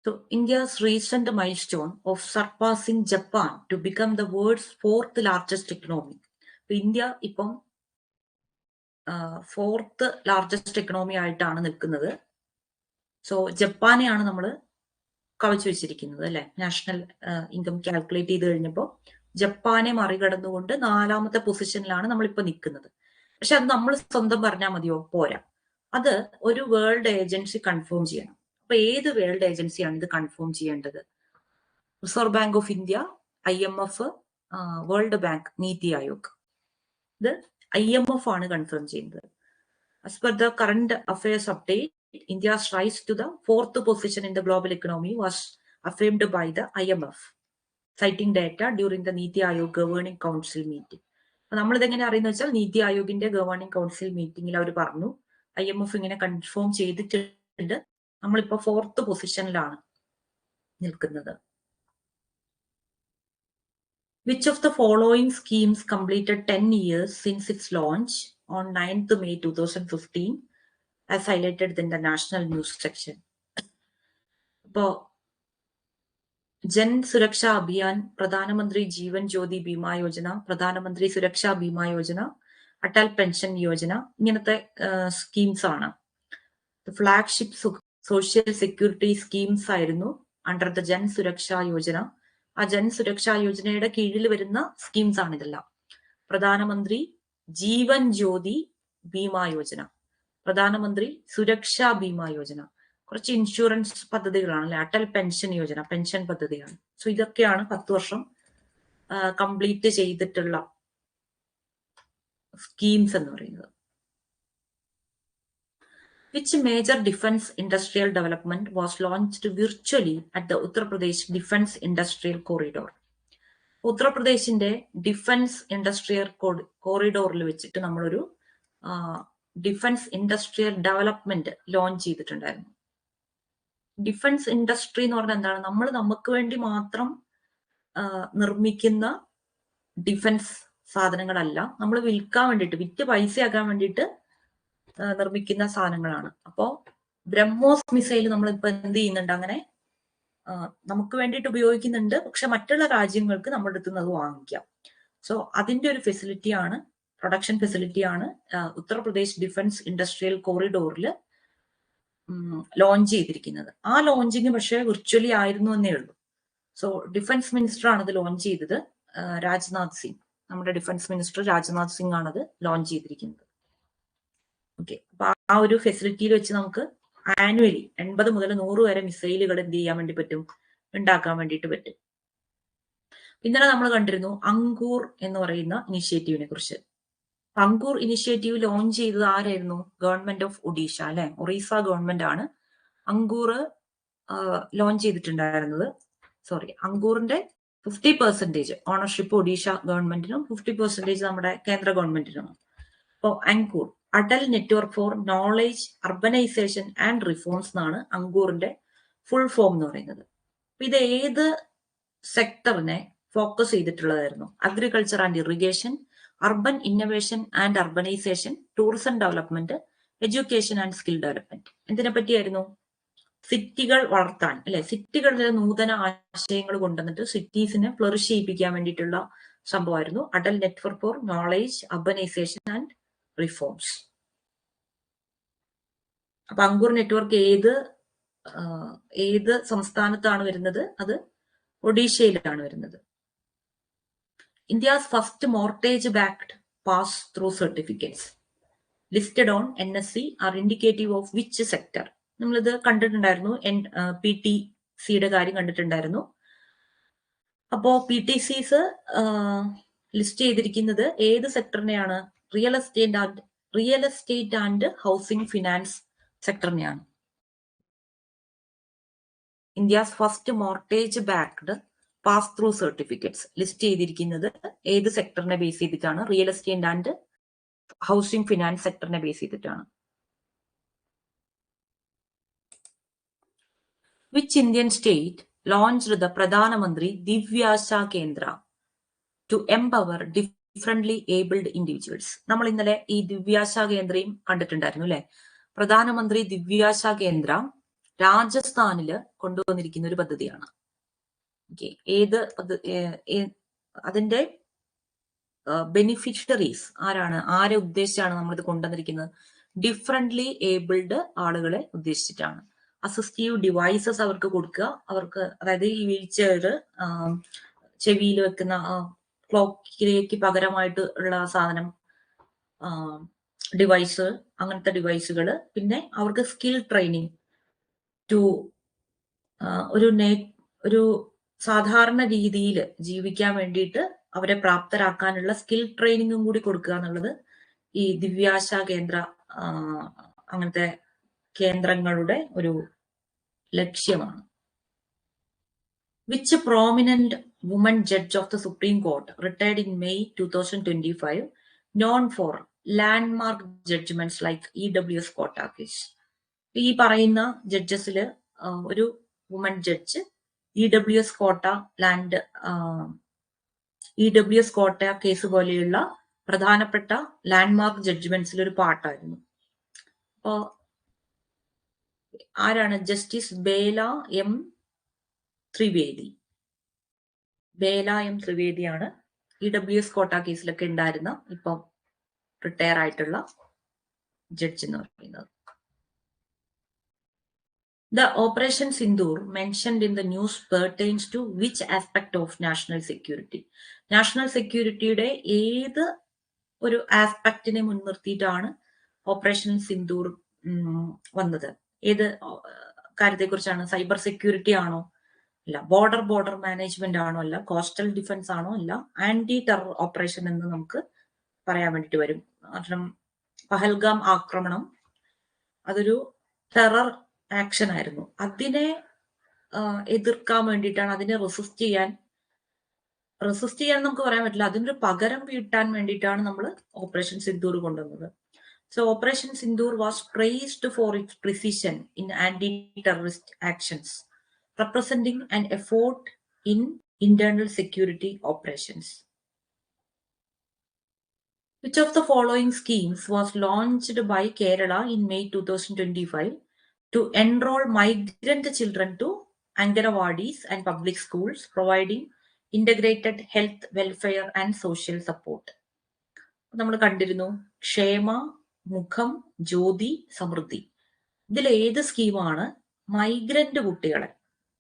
So India's recent milestone of surpassing Japan to become the world's fourth largest economy. India ഇപ്പം fourth largest economy ആയിട്ടാണ് നിൽക്കുന്നത്. So ജപ്പാനെയാണ് നമ്മൾ കവച്ചു വെച്ചിരിക്കുന്നത് അല്ലെ. National income calculate ചെയ്ത് കഴിഞ്ഞപ്പോൾ ജപ്പാനെ മറികടന്നുകൊണ്ട് 4ാമത്തെ പൊസിഷനിലാണ് നമ്മളിപ്പോ നിൽക്കുന്നത്. പക്ഷെ അത് നമ്മൾ സ്വന്തം പറഞ്ഞാൽ മതിയോ? പോരാ. അത് ഒരു വേൾഡ് ഏജൻസി കൺഫേം ചെയ്യണം. അപ്പൊ ഏത് വേൾഡ് ഏജൻസിയാണ് ഇത് കൺഫേം ചെയ്യേണ്ടത്? Reserve bank of India, IMF, world bank, NITI Aayog. ഇത് IMF ആണ് കൺഫേം ചെയ്യുന്നത്. As per the current affairs update, India's rise to the 4th position in the global economy was affirmed by the IMF, citing data during the Niti Aayog Governing Council meeting. നമ്മളിതെങ്ങനെ അറിയുന്ന വെച്ചാൽ നീതി ആയോഗിന്റെ governing council മീറ്റിംഗിൽ അവർ പറഞ്ഞു IMF ഇങ്ങനെ confirm ചെയ്തിട്ടുണ്ട്, നമ്മളിപ്പോ 4th പൊസിഷനിലാണ് നിൽക്കുന്നത്. Which of the following schemes completed 10 years since its launch on 9th May 2015 as highlighted in the national news section? ഇപ്പോ ജൻ സുരക്ഷാ അഭിയാൻ, പ്രധാനമന്ത്രി ജീവൻ ജ്യോതി ബീമാ യോജന, പ്രധാനമന്ത്രി സുരക്ഷാ ബീമാ യോജന, അടൽ പെൻഷൻ യോജന, ഇങ്ങനത്തെ സ്കീംസ് ആണ്. ഫ്ലാഗ്ഷിപ്പ് സോഷ്യൽ സെക്യൂരിറ്റി സ്കീംസ് ആയിരുന്നു അണ്ടർ ദ ജൻ സുരക്ഷാ യോജന. ആ ജൻ സുരക്ഷാ യോജനയുടെ കീഴിൽ വരുന്ന സ്കീംസ് ആണ് ഇതെല്ലാം. പ്രധാനമന്ത്രി ജീവൻ ജ്യോതി ബീമാ യോജന, പ്രധാനമന്ത്രി സുരക്ഷാ ബീമാ യോജന, കുറച്ച് ഇൻഷുറൻസ് പദ്ധതികളാണ് അല്ലെ. അടൽ പെൻഷൻ യോജന, പെൻഷൻ പദ്ധതിയാണ്. സോ ഇതൊക്കെയാണ് 10 വർഷം കംപ്ലീറ്റ് ചെയ്തിട്ടുള്ള സ്കീംസ് എന്ന് പറയുന്നത്. Which major defense industrial development was launched virtually at the Uttar Pradesh Defense Industrial Corridor? ഉത്തർപ്രദേശിന്റെ ഡിഫൻസ് ഇൻഡസ്ട്രിയൽ കോറിഡോറിൽ വെച്ചിട്ട് നമ്മളൊരു ഡിഫൻസ് ഇൻഡസ്ട്രിയൽ ഡെവലപ്മെന്റ് ലോഞ്ച് ചെയ്തിട്ടുണ്ടായിരുന്നു. ഡിഫൻസ് ഇൻഡസ്ട്രി എന്ന് പറഞ്ഞാൽ എന്താണ്? നമ്മൾ നമുക്ക് വേണ്ടി മാത്രം നിർമ്മിക്കുന്ന ഡിഫൻസ് സാധനങ്ങളല്ല, നമ്മൾ വിൽക്കാൻ വേണ്ടിയിട്ട്, വിറ്റ് പൈസയാക്കാൻ വേണ്ടിയിട്ട് നിർമ്മിക്കുന്ന സാധനങ്ങളാണ്. അപ്പോ ബ്രഹ്മോസ് മിസൈൽ നമ്മളിപ്പോ എന്ത് ചെയ്യുന്നുണ്ട്? അങ്ങനെ നമുക്ക് വേണ്ടിയിട്ട് ഉപയോഗിക്കുന്നുണ്ട്, പക്ഷെ മറ്റുള്ള രാജ്യങ്ങൾക്ക് നമ്മുടെ അടുത്ത് നിന്ന് അത് വാങ്ങിക്കാം. സോ അതിന്റെ ഒരു ഫെസിലിറ്റിയാണ്, പ്രൊഡക്ഷൻ ഫെസിലിറ്റിയാണ് ഉത്തർപ്രദേശ് ഡിഫൻസ് ഇൻഡസ്ട്രിയൽ കോറിഡോറിൽ ലോഞ്ച് ചെയ്തിരിക്കുന്നത്. ആ ലോഞ്ചിങ് പക്ഷേ വിർച്വലി ആയിരുന്നു എന്നേ ഉള്ളൂ. സോ ഡിഫൻസ് മിനിസ്റ്റർ ആണ് ഇത് ലോഞ്ച് ചെയ്തത്. രാജ്നാഥ് സിംഗ്, നമ്മുടെ ഡിഫൻസ് മിനിസ്റ്റർ രാജ്നാഥ് സിംഗ് ആണത് ലോഞ്ച് ചെയ്തിരിക്കുന്നത്. ഓക്കെ, അപ്പൊ ആ ഒരു ഫെസിലിറ്റിയിൽ വെച്ച് നമുക്ക് ആനുവലി 80 മുതൽ 100 വരെ മിസൈലുകൾ എന്ത് ചെയ്യാൻ വേണ്ടി പറ്റും? ഉണ്ടാക്കാൻ വേണ്ടിയിട്ട് പറ്റും. ഇന്നലെ നമ്മൾ കണ്ടിരുന്നു അങ്കൂർ എന്ന് പറയുന്ന ഇനിഷ്യേറ്റീവിനെ കുറിച്ച്. അങ്കൂർ ഇനിഷ്യേറ്റീവ് ലോഞ്ച് ചെയ്തത് ആരായിരുന്നു? ഗവൺമെന്റ് ഓഫ് ഒഡീഷ അല്ലെ. ഒറീസ ഗവൺമെന്റ് ആണ് അങ്കൂർ ലോഞ്ച് ചെയ്തിട്ടുണ്ടായിരുന്നത്. അങ്കൂറിന്റെ 50% ഓണർഷിപ്പ് ഒഡീഷ ഗവൺമെന്റിനും 50% നമ്മുടെ കേന്ദ്ര ഗവൺമെന്റിനുമാണ്. അപ്പോൾ Ankur Atal network for knowledge urbanisation and reforms എന്നാണ് അങ്കൂറിന്റെ ഫുൾ ഫോം എന്ന് പറയുന്നത്. അപ്പൊ ഇത് ഏത് സെക്ടറിനെ ഫോക്കസ് ചെയ്തിട്ടുള്ളതായിരുന്നു? Agriculture and irrigation, urban innovation and urbanisation, tourism development, education and skill development. എന്തിനെ പറ്റിയായിരുന്നു? സിറ്റികൾ വളർത്താൻ അല്ലെ, സിറ്റികളിലെ നൂതന ആശയങ്ങൾ കൊണ്ടുവന്നിട്ട് സിറ്റീസിനെ ഫ്ലറിഷ് ചെയ്യിപ്പിക്കാൻ വേണ്ടിയിട്ടുള്ള സംഭവമായിരുന്നു Atal network for knowledge urbanisation and reforms. അപ്പൊ അങ്കൂർ നെറ്റ്വർക്ക് ഏത് സംസ്ഥാനത്താണ് വരുന്നത്? അത് ഒഡീഷയിലാണ് വരുന്നത്. India's first mortgage backed pass through certificates listed on NSE are indicative of which sector? നമ്മളിത് കണ്ടിട്ടുണ്ടായിരുന്നു, PTCയുടെ കാര്യം കണ്ടിട്ടുണ്ടായിരുന്നു. അപ്പോ PTCs ലിസ്റ്റ് ചെയ്തിരിക്കുന്നത് ഏത് സെക്ടറിനെയാണ്? Real estate and housing finance സെക്ടറിനെയാണ്. India's first mortgage backed pass through certificates list ചെയ്തിരിക്കുന്നത് ഏത് സെക്ടറിനെ ബേസ് ചെയ്തിട്ടാണ്? Real estate and housing finance സെക്ടറിനെ ബേസ് ചെയ്തിട്ടാണ്. Which Indian state launched the Pradhana Mantri Divyasha Kendra to empower differently abled individuals? നമ്മൾ ഇന്നലെ ഈ ദിവ്യാശ കേന്ദ്രയും കണ്ടിട്ടുണ്ടായിരുന്നു അല്ലെ. പ്രധാനമന്ത്രി ദിവ്യാശ കേന്ദ്ര രാജസ്ഥാനില് കൊണ്ടുവന്നിരിക്കുന്ന ഒരു പദ്ധതിയാണ്. ഓക്കെ, അതിന്റെ ബെനിഫിഷ്യറീസ് ആരാണ്, ആരെ ഉദ്ദേശിച്ചാണ് നമ്മളിത് കൊണ്ടുവന്നിരിക്കുന്നത്? ഡിഫറെന്റ്ലി ഏബിൾഡ് ആളുകളെ ഉദ്ദേശിച്ചിട്ടാണ്. അസിസ്റ്റീവ് ഡിവൈസസ് അവർക്ക് കൊടുക്കുക, അവർക്ക് അതായത് ഈ വീൽ ചെയർ, ചെവിയിൽ വെക്കുന്ന ക്ലോക്കിലേക്ക് പകരമായിട്ട് ഉള്ള സാധനം, ഡിവൈസ്, അങ്ങനത്തെ ഡിവൈസുകൾ. പിന്നെ അവർക്ക് സ്കിൽ ട്രെയിനിങ് ടു ഒരു സാധാരണ രീതിയിൽ ജീവിക്കാൻ വേണ്ടിയിട്ട് അവരെ പ്രാപ്തരാക്കാനുള്ള സ്കിൽ ട്രെയിനിങ്ങും കൂടി കൊടുക്കുക എന്നുള്ളത് ഈ ദിവ്യാശ കേന്ദ്ര അങ്ങനത്തെ കേന്ദ്രങ്ങളുടെ ഒരു ലക്ഷ്യമാണ്. Which prominent woman judge of the Supreme Court retired in May 2025, known for landmark judgments like EWS Quota case? ഈ പറയുന്ന ജഡ്ജസില് ഒരു വുമൺ ജഡ്ജ് EWS കോട്ട കേസ് പോലെയുള്ള പ്രധാനപ്പെട്ട ലാൻഡ്മാർക്ക് ജഡ്ജ്മെന്റ്സിൽ ഒരു പാർട്ടായിരുന്നു. അപ്പോ ആരാണ്? ജസ്റ്റിസ് ബേല എം ത്രിവേദിയാണ് EWS കോട്ട കേസിലൊക്കെ ഉണ്ടായിരുന്ന ഇപ്പം റിട്ടയർ ആയിട്ടുള്ള ജഡ്ജ് എന്ന് പറയുന്നത്. The Operation Sindoor mentioned in the news pertains to which aspect of national security? National സെക്യൂരിറ്റിയുടെ ഏത് ഒരു ആസ്പെക്റ്റിനെ മുൻനിർത്തിയിട്ടാണ് ഓപ്പറേഷൻ സിന്ദൂർ വന്നത്? ഏത് കാര്യത്തെക്കുറിച്ചാണ്? സൈബർ സെക്യൂരിറ്റി ആണോ? അല്ല. ബോർഡർ മാനേജ്മെന്റ് ആണോ? അല്ല. കോസ്റ്റൽ ഡിഫൻസ് ആണോ? അല്ല. ആന്റി ടെറർ ഓപ്പറേഷൻ എന്ന് നമുക്ക് പറയാൻ വേണ്ടിട്ട് വരും. കാരണം പഹൽഗാം ആക്രമണം അതൊരു ടെറർ ആക്ഷൻ ആയിരുന്നു. അതിനെ എതിർക്കാൻ വേണ്ടിയിട്ടാണ്, അതിനെ റെസിസ്റ്റ് ചെയ്യാൻ നമുക്ക് പറയാൻ പറ്റില്ല, അതിനൊരു പകരം വീട്ടാൻ വേണ്ടിയിട്ടാണ് നമ്മൾ ഓപ്പറേഷൻ സിന്ദൂർ കൊണ്ടുവന്നത്. So operation Sindoor was praised for its precision in anti terrorist actions, representing an effort in internal security operations. Which of the following schemes was launched by Kerala in May 2025 to enroll migrant children to Anganwadis and public schools, providing integrated health, welfare and social support? നമ്മൾ കണ്ടിരുന്നു ക്ഷേമ, മുഖം, ജ്യോതി, സമൃദ്ധി. ഇതിൽ ഏത് സ്കീമാണ് migrant കുട്ടികളെ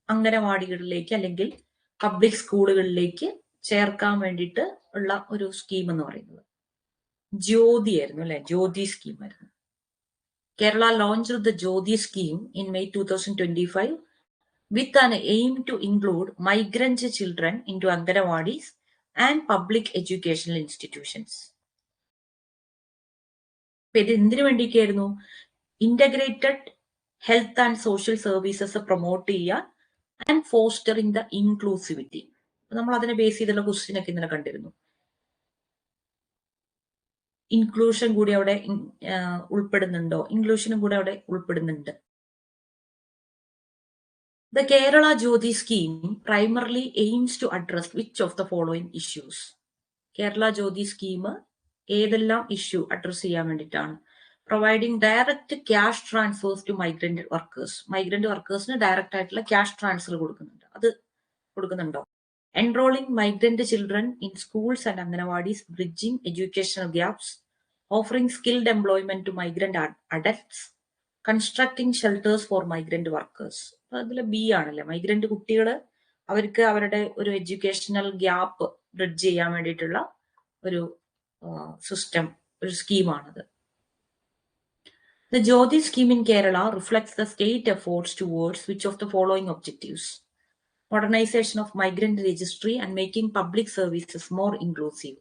അംഗനവാടികളിലേക്ക് അല്ലെങ്കിൽ പബ്ലിക് സ്കൂളുകളിലേക്ക് ചേർക്കാൻ വേണ്ടിയിട്ട് ഉള്ള ഒരു സ്കീം എന്ന് പറയുന്നത്? ജ്യോതി ആയിരുന്നു അല്ലെ? ജ്യോതി സ്കീം ആയിരുന്നു. Kerala launched the Jyoti scheme in May 2025 with an aim to include migrant children into Anganwadis and public educational institutions. ഇത് എന്തിനു വേണ്ടിയിട്ടായിരുന്നു? Integrated health and social services promote ചെയ്യാൻ ആൻഡ് ഫോസ്റ്ററിംഗ് ദ ഇൻക്ലൂസിവിറ്റി. നമ്മൾ അതിനെ ബേസ് ചെയ്തുള്ള question ഒക്കെ ഇന്നലെ കണ്ടിരുന്നു. ഇൻക്ലൂഷൻ കൂടി അവിടെ ഉൾപ്പെടുന്നുണ്ടോ? ഇൻക്ലൂഷനും കൂടെ അവിടെ ഉൾപ്പെടുന്നുണ്ട്. The Kerala Jyoti scheme primarily aims to address which of the following issues? Kerala Jyothi scheme ഏതെല്ലാം ഇഷ്യൂ അഡ്രസ് ചെയ്യാൻ വേണ്ടിയിട്ടാണ്? Providing direct cash transfers to migrant workers. Migrant വർക്കേഴ്സിന് ഡയറക്റ്റ് ആയിട്ടുള്ള ക്യാഷ് ട്രാൻസ്ഫർ കൊടുക്കുന്നുണ്ട്. അത് കൊടുക്കുന്നുണ്ടോ? Enrolling migrant children in schools and Anganwadis, bridging educational gaps, offering skilled employment to migrant adults, constructing shelters for migrant workers. അതിൽ B ആണല്ലേ, migrant കുട്ടികള് അവർക്ക് അവരുടെ ഒരു എഡ്യൂക്കേഷണൽ ഗ്യാപ്പ് ബ്രിഡ്ജ് ചെയ്യാൻ വേണ്ടിയിട്ടുള്ള ഒരു സിസ്റ്റം, ഒരു സ്കീമാണത്. The Jyoti scheme in Kerala reflects the state efforts towards which of the following objectives? Modernization of migrant registry and making public services more inclusive.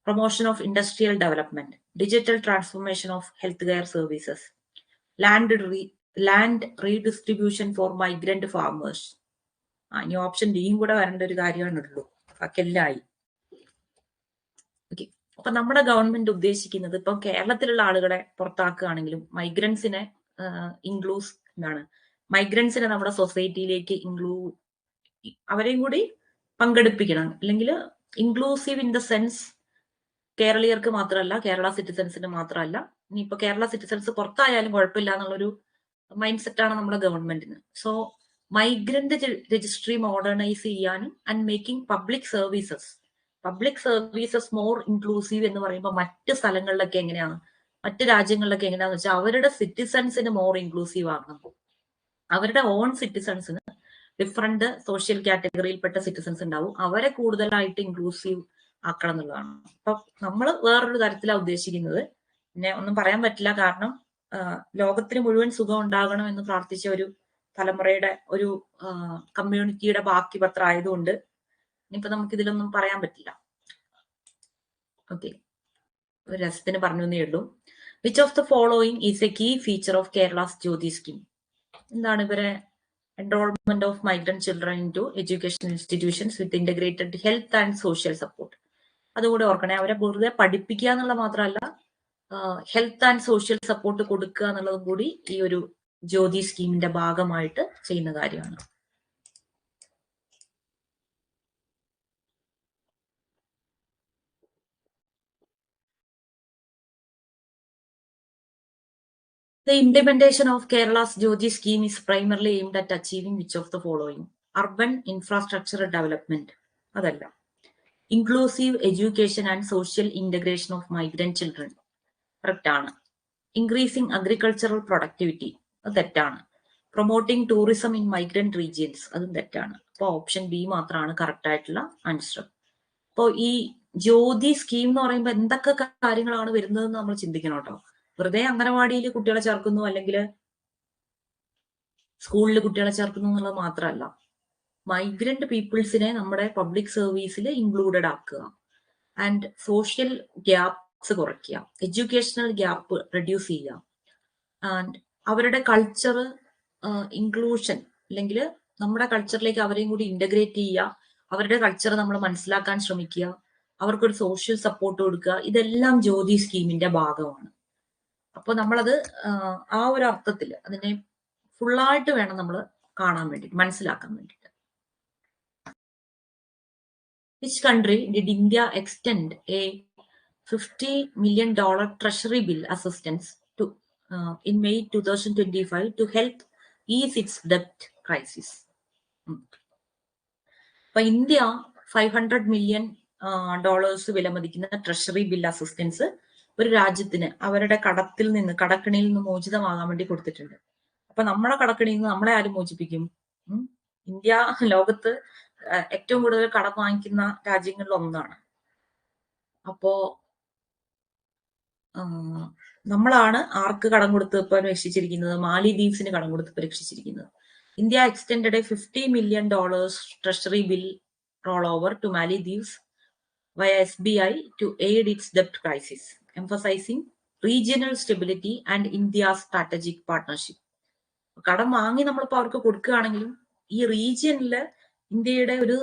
Promotion of industrial development. Digital transformation of healthcare services. Land redistribution for migrant farmers. ഇനി option ഡിയും കൂടെ വരേണ്ട ഒരു കാര്യമാണുള്ളൂ. ബാക്കിയെല്ലായി. Okay, അപ്പൊ നമ്മുടെ government ഉദ്ദേശിക്കുന്നത് ഇപ്പം കേരളത്തിലുള്ള ആളുകളെ പുറത്താക്കുകയാണെങ്കിലും മൈഗ്രൻസിനെ മൈഗ്രൻസിനെ നമ്മുടെ സൊസൈറ്റിയിലേക്ക് അവരെയും കൂടി പങ്കെടുപ്പിക്കണം. അല്ലെങ്കിൽ ഇൻക്ലൂസീവ് ഇൻ ദ സെൻസ് കേരളീയർക്ക് മാത്രമല്ല, കേരള സിറ്റിസൺസിന് മാത്രമല്ല, ഇനിയിപ്പോ കേരള സിറ്റിസൺസ് പുറത്തായാലും കുഴപ്പമില്ല എന്നുള്ളൊരു മൈൻഡ് സെറ്റാണ് നമ്മുടെ ഗവൺമെന്റിന്. സോ മൈഗ്രന്റ് രജിസ്ട്രി മോഡേണൈസ് ചെയ്യാനും and making public services more inclusive എന്ന് പറയുമ്പോൾ മറ്റ് സ്ഥലങ്ങളിലൊക്കെ എങ്ങനെയാണ്, മറ്റ് രാജ്യങ്ങളിലൊക്കെ എങ്ങനെയാന്ന് വെച്ചാൽ അവരുടെ സിറ്റിസൺസിന് മോർ ഇൻക്ലൂസീവ് ആകണം. അവരുടെ ഓൺ സിറ്റിസൺസിന് ഡിഫറെന്റ് സോഷ്യൽ കാറ്റഗറിയിൽപ്പെട്ട സിറ്റിസൺസ് ഉണ്ടാവും, അവരെ കൂടുതലായിട്ട് ഇൻക്ലൂസീവ് ആക്കണം എന്നുള്ളതാണ്. അപ്പൊ നമ്മൾ വേറൊരു തരത്തിലാണ് ഉദ്ദേശിക്കുന്നത്. പിന്നെ ഒന്നും പറയാൻ പറ്റില്ല, കാരണം ലോകത്തിന് മുഴുവൻ സുഖം ഉണ്ടാകണം എന്ന് പ്രാർത്ഥിച്ച ഒരു തലമുറയുടെ ഒരു കമ്മ്യൂണിറ്റിയുടെ ബാക്കി പത്രം ആയതുകൊണ്ട് ഇനിയിപ്പോ നമുക്ക് ഇതിലൊന്നും പറയാൻ പറ്റില്ല. ഓക്കെ, ഒരു രസത്തിന് പറഞ്ഞു എന്നേ ഉള്ളൂ. Which of the following is a key feature of Kerala's Jyothi scheme? എന്താണ് ഇവരെ enrolment of migrant children into education institutions with integrated health and social support. അതുകൂടെ ഓർക്കണേ, അവരെ വെറുതെ പഠിപ്പിക്കുക എന്നുള്ള മാത്രമല്ല, ഹെൽത്ത് ആൻഡ് സോഷ്യൽ സപ്പോർട്ട് കൊടുക്കുക എന്നുള്ളതും കൂടി ഈ ഒരു ജ്യോതി സ്കീമിന്റെ ഭാഗമായിട്ട് ചെയ്യുന്ന കാര്യമാണ്. The implementation of Kerala's Jyoti scheme is primarily aimed at achieving which of the following? Urban infrastructure development, അതല്ല. Inclusive education and social integration of migrant children, correct ആണ്. Increasing agricultural productivity, അത് തെറ്റാണ്. Promoting tourism in migrant regions, അതും തെറ്റാണ്. അപ്പോൾ option B മാത്രമാണ് correct ആയിട്ടുള്ള answer. അപ്പോൾ ഈ ജ്യോതി സ്കീം എന്ന് പറയുമ്പോൾ എന്തൊക്കെ കാര്യങ്ങളാണ് വരുന്നതെന്ന് നമ്മൾ ചിന്തിക്കണം കേട്ടോ. വെറുതെ അംഗനവാടിയിൽ കുട്ടികളെ ചേർക്കുന്നു അല്ലെങ്കിൽ സ്കൂളിൽ കുട്ടികളെ ചേർക്കുന്നു എന്നുള്ളത് മാത്രമല്ല, മൈഗ്രന്റ് പീപ്പിൾസിനെ നമ്മുടെ പബ്ലിക് സർവീസിൽ ഇൻക്ലൂഡഡ് ആക്കുക, ആൻഡ് സോഷ്യൽ ഗ്യാപ്സ് കുറയ്ക്കുക, എഡ്യൂക്കേഷണൽ ഗ്യാപ്പ് റെഡ്യൂസ് ചെയ്യുക, ആൻഡ് അവരുടെ കൾച്ചർ ഇൻക്ലൂഷൻ അല്ലെങ്കിൽ നമ്മുടെ കൾച്ചറിലേക്ക് അവരെയും കൂടി ഇന്റഗ്രേറ്റ് ചെയ്യുക, അവരുടെ കൾച്ചർ നമ്മൾ മനസ്സിലാക്കാൻ ശ്രമിക്കുക, അവർക്കൊരു സോഷ്യൽ സപ്പോർട്ട് കൊടുക്കുക, ഇതെല്ലാം ജ്യോതി സ്കീമിന്റെ ഭാഗമാണ്. അപ്പൊ നമ്മളത് ആ ഒരു അർത്ഥത്തിൽ അതിനെ ഫുള്ളായിട്ട് വേണം നമ്മൾ കാണാൻ വേണ്ടി, മനസ്സിലാക്കാൻ വേണ്ടിയിട്ട്. Which country did India extend a $50 million treasury bill assistance to in May 2025 to help ease its debt crisis? അപ്പൊ ഇന്ത്യ $500 million വിലമതിക്കുന്ന ട്രഷറി ബിൽ അസിസ്റ്റൻസ് ഒരു രാജ്യത്തിന് അവരുടെ കടക്കണിയിൽ നിന്ന് മോചിതമാകാൻ വേണ്ടി കൊടുത്തിട്ടുണ്ട്. അപ്പൊ നമ്മുടെ കടക്കണിയിൽ നിന്ന് നമ്മളെ ആരും മോചിപ്പിക്കും? ഇന്ത്യ ലോകത്ത് ഏറ്റവും കൂടുതൽ കടം വാങ്ങിക്കുന്ന രാജ്യങ്ങളിൽ ഒന്നാണ്. അപ്പോ നമ്മളാണ് ആർക്ക് കടം കൊടുത്ത് ഇപ്പൊ രക്ഷിച്ചിരിക്കുന്നത്? മാലിദ്വീപ്സിന് കടം കൊടുത്ത് ഇപ്പൊ രക്ഷിച്ചിരിക്കുന്നത്. India extended a $50 million treasury bill rollover to Maldives via SBI to aid its debt crisis, emphasizing regional stability and India's strategic partnership. കടം വാങ്ങി നമ്മളിപ്പോ അവർക്ക് കൊടുക്കുകയാണെങ്കിലും ഈ റീജിയനില് ഇന്ത്യയുടെ ഒരു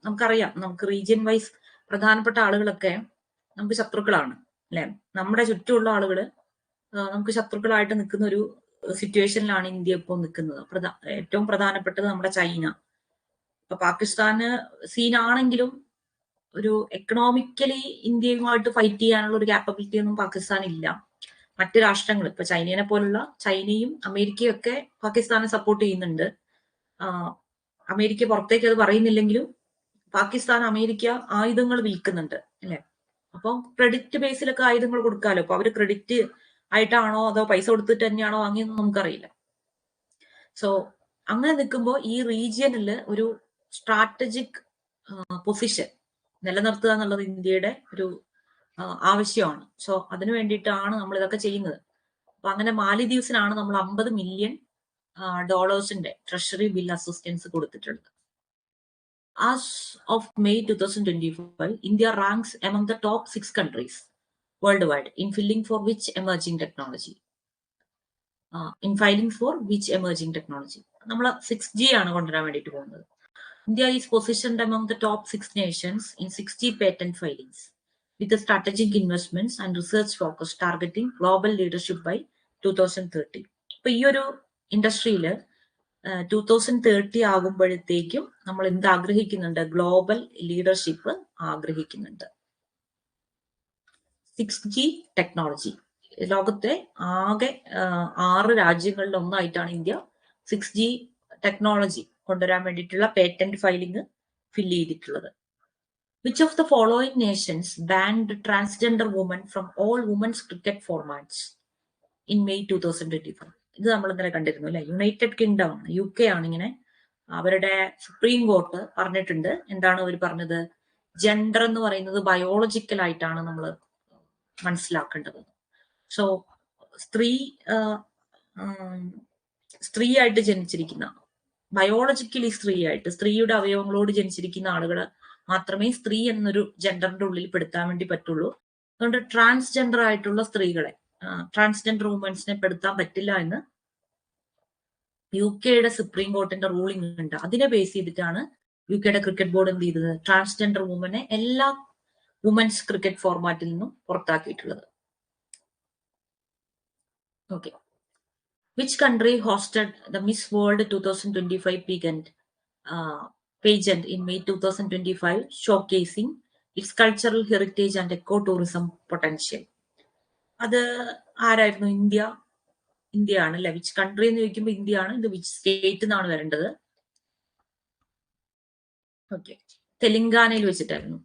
നമുക്കറിയാം, നമുക്ക് റീജിയൻ വൈസ് പ്രധാനപ്പെട്ട ആളുകളൊക്കെ നമുക്ക് ശത്രുക്കളാണ് അല്ലെ. നമ്മുടെ ചുറ്റുമുള്ള ആളുകള് നമുക്ക് ശത്രുക്കളായിട്ട് നിൽക്കുന്ന ഒരു സിറ്റുവേഷനിലാണ് ഇന്ത്യ ഇപ്പോൾ നിൽക്കുന്നത്. ഏറ്റവും പ്രധാനപ്പെട്ടത് നമ്മുടെ ചൈന. ഇപ്പൊ പാകിസ്ഥാന് സീനാണെങ്കിലും ഒരു എക്കണോമിക്കലി ഇന്ത്യയുമായിട്ട് ഫൈറ്റ് ചെയ്യാനുള്ള ഒരു ക്യാപ്പബിലിറ്റി ഒന്നും പാകിസ്ഥാൻ ഇല്ല. മറ്റ് രാഷ്ട്രങ്ങൾ ഇപ്പൊ ചൈനയെ പോലുള്ള, ചൈനയും അമേരിക്കയും ഒക്കെ പാകിസ്ഥാനെ സപ്പോർട്ട് ചെയ്യുന്നുണ്ട്. അമേരിക്ക പുറത്തേക്ക് അത് പറയുന്നില്ലെങ്കിലും പാകിസ്ഥാൻ അമേരിക്ക ആയുധങ്ങൾ വിൽക്കുന്നുണ്ട് അല്ലെ. അപ്പൊ ക്രെഡിറ്റ് ബേസിലൊക്കെ ആയുധങ്ങൾ കൊടുക്കാമല്ലോ. അപ്പൊ അവര് ക്രെഡിറ്റ് ആയിട്ടാണോ അതോ പൈസ കൊടുത്തിട്ട് തന്നെയാണോ വാങ്ങിയെന്ന് നമുക്കറിയില്ല. സോ അങ്ങനെ നിൽക്കുമ്പോൾ ഈ റീജിയനിൽ ഒരു സ്ട്രാറ്റജിക് പൊസിഷൻ നിലനിർത്തുക എന്നുള്ളത് ഇന്ത്യയുടെ ഒരു ആവശ്യമാണ്. സോ അതിനു വേണ്ടിയിട്ടാണ് നമ്മൾ ഇതൊക്കെ ചെയ്യുന്നത്. അപ്പൊ അങ്ങനെ മാലിദ്വീപ്സിനാണ് നമ്മൾ $50 million ട്രഷറി ബിൽ അസിസ്റ്റൻസ് കൊടുത്തിട്ടുള്ളത്. As of May 2025, India ranks among the top 6 countries worldwide in filing for which emerging technology? നമ്മൾ 6G ആണ് കൊണ്ടുവരാൻ വേണ്ടിയിട്ട് പോകുന്നത്. India is positioned among the top 6 nations in 60 patent filings with the strategic investments and research focus targeting global leadership by 2030. അപ്പൊ ഈ ഒരു ഇൻഡസ്ട്രിയില് 2030 ആകുമ്പോഴത്തേക്കും നമ്മൾ എന്ത് ആഗ്രഹിക്കുന്നുണ്ട്? ഗ്ലോബൽ ലീഡർഷിപ്പ് ആഗ്രഹിക്കുന്നുണ്ട്. 6G ടെക്നോളജി ലോകത്തെ ആകെ 6 രാജ്യങ്ങളിൽ ഒന്നായിട്ടാണ് ഇന്ത്യ 6G ടെക്നോളജി കൊണ്ടുവരാൻ വേണ്ടിയിട്ടുള്ള പേറ്റന്റ് ഫയലിംഗ് ഫില്ല് ചെയ്തിട്ടുള്ളത്. Which of the following nations banned transgender women from all women's cricket formats in May 2025? ഇത് നമ്മൾ ഇന്നലെ കണ്ടിരുന്നു അല്ലെ. യുണൈറ്റഡ് കിങ്ഡം ആണ്, UK ആണ് ഇങ്ങനെ അവരുടെ സുപ്രീം കോർട്ട് പറഞ്ഞിട്ടുണ്ട്. എന്താണ് അവർ പറഞ്ഞത്? ജെൻഡർ എന്ന് പറയുന്നത് ബയോളജിക്കൽ ആയിട്ടാണ് നമ്മൾ മനസ്സിലാക്കേണ്ടത്. സോ സ്ത്രീ ആയിട്ട് ജനിച്ചിരിക്കുന്ന, ബയോളജിക്കലി സ്ത്രീയുടെ അവയവങ്ങളോട് ജനിച്ചിരിക്കുന്ന ആളുകൾ മാത്രമേ സ്ത്രീ എന്നൊരു ജെൻഡറിന്റെ ഉള്ളിൽ പെടുത്താൻ വേണ്ടി പറ്റുള്ളൂ. അതുകൊണ്ട് ട്രാൻസ്ജെൻഡർ ആയിട്ടുള്ള സ്ത്രീകളെ, ട്രാൻസ്ജെൻഡർ വുമൻസിനെ പെടുത്താൻ പറ്റില്ല എന്ന് UK സുപ്രീം കോർട്ടിന്റെ റൂളിംഗ് ഉണ്ട്. അതിനെ ബേസ് ചെയ്തിട്ടാണ് UK ക്രിക്കറ്റ് ബോർഡ് എന്ത് ചെയ്തത്? ട്രാൻസ്ജെൻഡർ വുമനെ എല്ലാ വുമൻസ് ക്രിക്കറ്റ് ഫോർമാറ്റിൽ നിന്നും പുറത്താക്കിയിട്ടുള്ളത്. Okay. Which country hosted the Miss World 2025 pageant in May 2025, showcasing its cultural heritage and ecotourism potential? അത് ആരായിരുന്നു? ഇന്ത്യ ആണ് അല്ലെ. വിച്ച് കൺട്രി എന്ന് ചോദിക്കുമ്പോൾ ഇന്ത്യ ആണ്. ഇത് വിച്ച് സ്റ്റേറ്റ് എന്നാണ് വരേണ്ടത്. ഓക്കെ. തെലങ്കാനയിൽ വെച്ചിട്ടായിരുന്നു,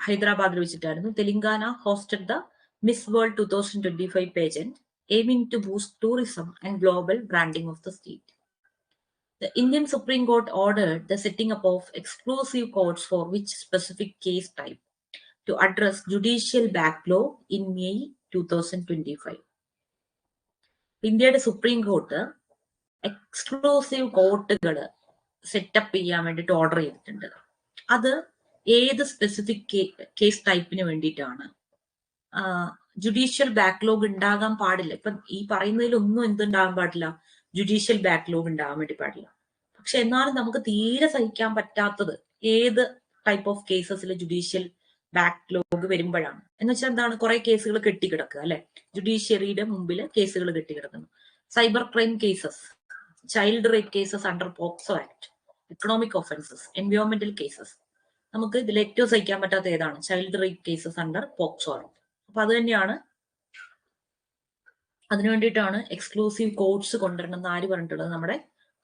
ഹൈദരാബാദിൽ വെച്ചിട്ടായിരുന്നു. Telangana hosted the miss World 2025 pageant, aiming to boost tourism and global branding of the state. The Indian Supreme Court ordered the setting up of exclusive courts for which specific case type to address judicial backlog in May 2025. ഇന്ത്യയുടെ supreme court exclusive കോർട്ടുകൾ setup ചെയ്യാൻ വേണ്ടിയിട്ട് order ചെയ്തിട്ടുണ്ട്. അത് ഏത് specific case ടൈപ്പിന് വേണ്ടിയിട്ടാണ്? Judicial backlog ഉണ്ടാകാൻ പാടില്ല. ഇപ്പം ഈ പറയുന്നതിലൊന്നും എന്തുണ്ടാകാൻ പാടില്ല? ജുഡീഷ്യൽ ബാക്ക്ലോഗ് ഉണ്ടാകാൻ വേണ്ടി പാടില്ല. പക്ഷെ എന്നാലും നമുക്ക് തീരെ സഹിക്കാൻ പറ്റാത്തത് ഏത് ടൈപ്പ് ഓഫ് കേസസിൽ ജുഡീഷ്യൽ ബാക്ക്ലോഗ് വരുമ്പോഴാണ് എന്ന് വെച്ചാൽ എന്താണ്? കുറെ കേസുകൾ കെട്ടിക്കിടക്കുക അല്ലെ. ജുഡീഷ്യറിയുടെ മുമ്പിൽ കേസുകൾ കെട്ടിക്കിടക്കുന്നു. Cyber crime cases, child rape cases under POCSO act, economic offences, എൻവയോൺമെന്റൽ കേസസ്. നമുക്ക് ഇതിൽ ഏറ്റവും സഹിക്കാൻ പറ്റാത്ത ഏതാണ്? Child rape cases under POCSO act. അപ്പൊ അത് തന്നെയാണ്, അതിനു വേണ്ടിയിട്ടാണ് എക്സ്ക്ലൂസീവ് കോർട്സ് കൊണ്ടുവരണം എന്ന് ആര് പറഞ്ഞിട്ടുള്ളത്? നമ്മുടെ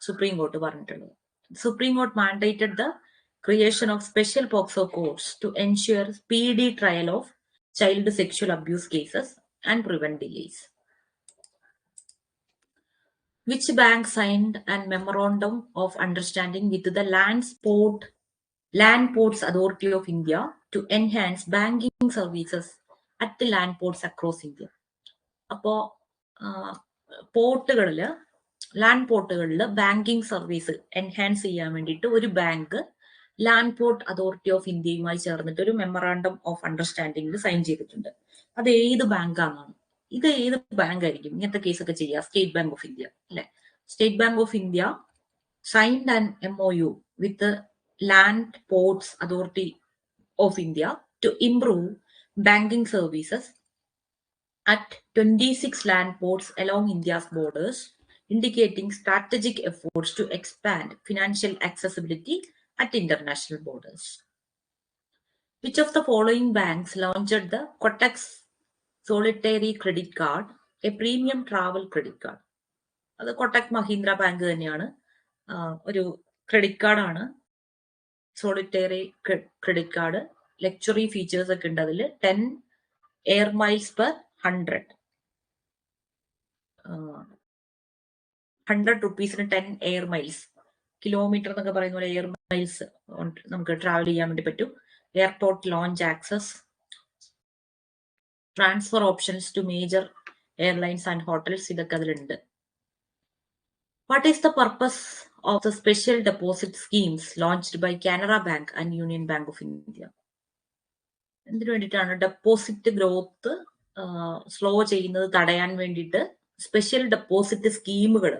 സുപ്രീം കോർട്ട് പറഞ്ഞിട്ടുള്ളത്. Supreme court mandated the creation of special POCSO courts to ensure speedy trial of child sexual abuse cases and prevent delays. Which bank signed a memorandum of understanding with the Land Ports Authority of India to enhance banking services at the land ports across India? അപ്പോ പോർട്ടുകളില്, land പോർട്ടുകളിൽ banking service enhance ചെയ്യാൻ വേണ്ടിയിട്ട് ഒരു bank land port authority of ഇന്ത്യയുമായി ചേർന്നിട്ട് ഒരു memorandum of അണ്ടർസ്റ്റാൻഡിംഗിൽ sign ചെയ്തിട്ടുണ്ട്. അത് ഏത് ബാങ്കാണെന്നാണ്? ഇത് ഏത് ബാങ്ക് ആയിരിക്കും ഇങ്ങനത്തെ കേസൊക്കെ ചെയ്യുക? സ്റ്റേറ്റ് ബാങ്ക് ഓഫ് ഇന്ത്യ അല്ലെ. State Bank of India signed an MOU with Land Ports Authority of India to improve banking services at 26 land ports along India's borders, indicating strategic efforts to expand financial accessibility at international borders. Which of the following banks launched the Kotak Solitary Credit Card, a premium travel credit card? അത് Kotak Mahindra bank തന്നെയാണ്. ഒരു credit കാർഡാണ്, solitary credit card. Luxury features ഒക്കെ ഉണ്ട് അതിൽ. 10 air miles per 100 rupees 10 air miles. Kilometre എന്നൊക്കെ പറയുന്ന പോലെ എയർ മൈൽസ് നമുക്ക് ട്രാവൽ ചെയ്യാൻ വേണ്ടി പറ്റും. Airport lounge access, transfer options to major airlines and hotels, ഇതൊക്കെ അതിലുണ്ട്. What is the purpose of the special deposit schemes launched by Canara Bank and Union Bank of India? എന്തിനു വേണ്ടിയിട്ടാണ്? ഡെപ്പോസിറ്റ് ഗ്രോത്ത് സ്ലോ ചെയ്യുന്നത് തടയാൻ വേണ്ടിയിട്ട് സ്പെഷ്യൽ ഡെപ്പോസിറ്റ് സ്കീമുകൾ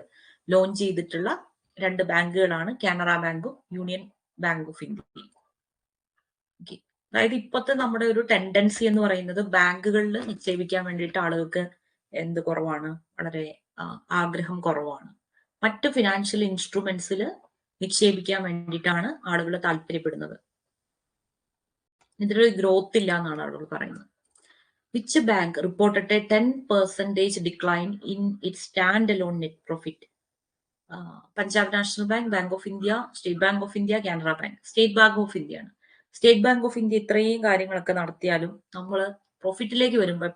launch ചെയ്തിട്ടുള്ള 2 ബാങ്കുകളാണ് കാനറ ബാങ്കും യൂണിയൻ ബാങ്ക് ഓഫ് ഇന്ത്യ. അതായത് ഇപ്പോഴത്തെ നമ്മുടെ ഒരു ടെൻഡൻസി എന്ന് പറയുന്നത് ബാങ്കുകളിൽ നിക്ഷേപിക്കാൻ വേണ്ടിയിട്ട് ആളുകൾക്ക് എന്ത് കുറവാണ്? വളരെ ആഗ്രഹം കുറവാണ്. മറ്റ് ഫിനാൻഷ്യൽ ഇൻസ്ട്രുമെന്റ്സിൽ നിക്ഷേപിക്കാൻ വേണ്ടിയിട്ടാണ് ആളുകൾ താല്പര്യപ്പെടുന്നത്. ഇതിലൊരു ഗ്രോത്ത് ഇല്ല എന്നാണ് ആളുകൾ പറയുന്നത്. Which bank reported a 10% decline in its standalone net profit? Punjab National Bank, Bank of India, State Bank of India, Canara Bank. State Bank of India ആണ്. സ്റ്റേറ്റ് ബാങ്ക് ഓഫ് ഇന്ത്യ ഇത്രയും കാര്യങ്ങളൊക്കെ നടത്തിയാലും നമ്മൾ പ്രോഫിറ്റിലേക്ക് വരുമ്പോൾ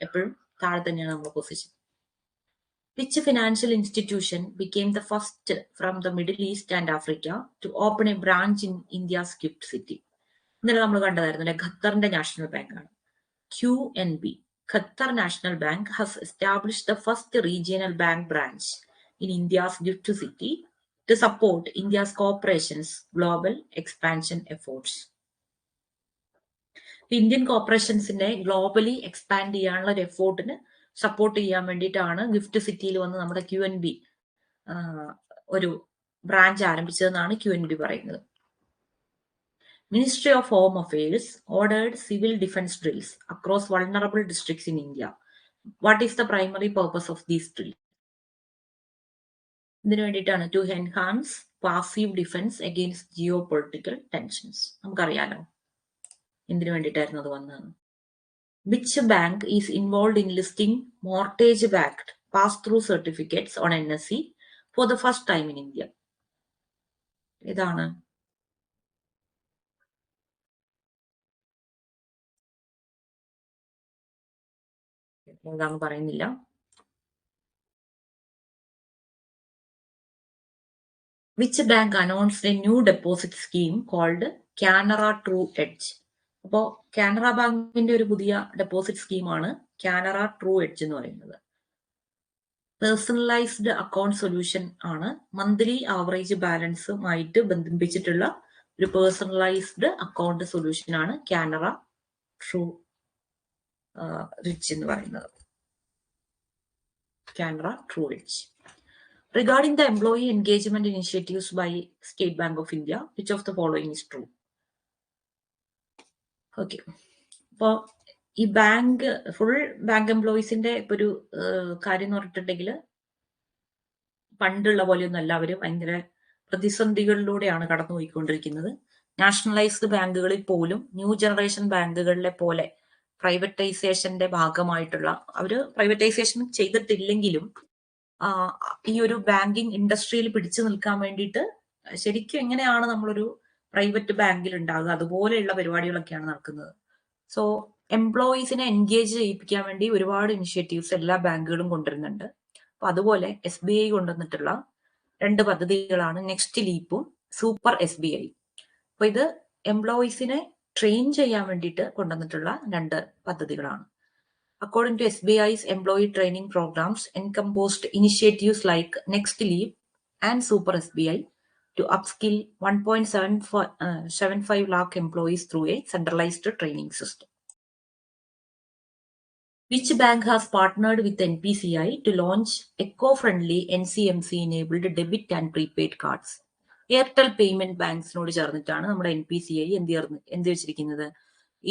എപ്പോഴും താഴെ തന്നെയാണ് നമ്മുടെ position. Which financial institution became the first from the Middle East and Africa to open a branch in India's gift city? ഇന്നലെ നമ്മൾ കണ്ടതായിരുന്നു അല്ലെ, ഖത്തറിന്റെ നാഷണൽ ബാങ്ക് ആണ് QNB. Qatar National Bank has established the first regional bank branch in India's gift city to support India's corporation's global expansion efforts. Indian കോർപ്പറേഷൻസിനെ globally expand ചെയ്യാനുള്ള ഒരു എഫോർട്ടിന് support ചെയ്യാൻ വേണ്ടിയിട്ടാണ് ഗിഫ്റ്റ് സിറ്റിയിൽ വന്ന് നമ്മുടെ QNB ഒരു ബ്രാഞ്ച് ആരംഭിച്ചതെന്നാണ് QNB പറയുന്നത്. Ministry of Home Affairs ordered civil defense drills across vulnerable districts in India. What is the primary purpose of these drills? ഇതിനു വേണ്ടിയിട്ടാണ് to enhance passive defense against geopolitical tensions. നമുക്കറിയാലോ എന്തിനു വേണ്ടിയിട്ടായിരുന്നു അത് വന്നത്. Which bank is involved in listing mortgage-backed pass-through certificates on NSE for the first time in India? ഇതാണ് ഏതാണെന്ന് പറയുന്നില്ല. Which bank announced a new deposit scheme called Canara True Edge? അപ്പോൾ കാനറ ബാങ്കിന്റെ ഒരു പുതിയ ഡെപ്പോസിറ്റ് സ്കീമാണ് കാനറ ട്രൂ എഡ്ജ് എന്ന് പറയുന്നത്. പേഴ്സണലൈസ്ഡ് അക്കൗണ്ട് സൊല്യൂഷൻ ആണ്. മന്ത്ലി ആവറേജ് ബാലൻസുമായിട്ട് ബന്ധിപ്പിച്ചിട്ടുള്ള ഒരു പേഴ്സണലൈസ്ഡ് അക്കൗണ്ട് സൊല്യൂഷൻ ആണ് കാനറ ട്രൂ റിച്ച് എന്ന് പറയുന്നത്. Canara true edge. Regarding the employee engagement initiatives by State Bank of India, which of the following is true? Okay, അപ്പോൾ ഈ ബാങ്ക് ഫുൾ ബാങ്ക് എംപ്ലോയീസിന്റെ ഇപ്പൊ ഒരു കാര്യം എന്ന് പറഞ്ഞിട്ടുണ്ടെങ്കിൽ പണ്ടുള്ള പോലെയൊന്നും അല്ല, അവര് ഭയങ്കര പ്രതിസന്ധികളിലൂടെയാണ് കടന്നുപോയിക്കൊണ്ടിരിക്കുന്നത്. നാഷണലൈസ്ഡ് ബാങ്കുകളിൽ പോലും ന്യൂ ജനറേഷൻ ബാങ്കുകളിലെ പോലെ പ്രൈവറ്റൈസേഷന്റെ ഭാഗമായിട്ടുള്ള, അവര് പ്രൈവറ്റൈസേഷൻ ചെയ്തിട്ടില്ലെങ്കിലും ഈ ഒരു ബാങ്കിങ് ഇൻഡസ്ട്രിയിൽ പിടിച്ചു നിൽക്കാൻ വേണ്ടിയിട്ട് ശരിക്കും എങ്ങനെയാണ് നമ്മളൊരു പ്രൈവറ്റ് ബാങ്കിൽ ഉണ്ടാകുക, അതുപോലെയുള്ള പരിപാടികളൊക്കെയാണ് നടക്കുന്നത്. സോ എംപ്ലോയീസിനെ എൻഗേജ് ചെയ്യിപ്പിക്കാൻ വേണ്ടി ഒരുപാട് ഇനിഷ്യേറ്റീവ്സ് എല്ലാ ബാങ്കുകളും കൊണ്ടുവരുന്നുണ്ട്. അപ്പൊ അതുപോലെ SBI കൊണ്ടുവന്നിട്ടുള്ള 2 പദ്ധതികളാണ് നെക്സ്റ്റ് ലീപ്പും സൂപ്പർ SBI. അപ്പൊ ഇത് എംപ്ലോയീസിനെ ട്രെയിൻ ചെയ്യാൻ വേണ്ടിയിട്ട് കൊണ്ടുവന്നിട്ടുള്ള 2 പദ്ധതികളാണ്. According to SBI's employee training programs, encompassed initiatives like Next Leap and Super SBI to upskill 1.75 lakh employees through a centralized training system. Which bank has partnered with NPCI to launch eco-friendly NCMC-enabled debit and prepaid cards? Airtel payment ബാങ്ക്സിനോട് ചേർന്നിട്ടാണ് നമ്മുടെ NPCI എന്ത് വെച്ചിരിക്കുന്നത്,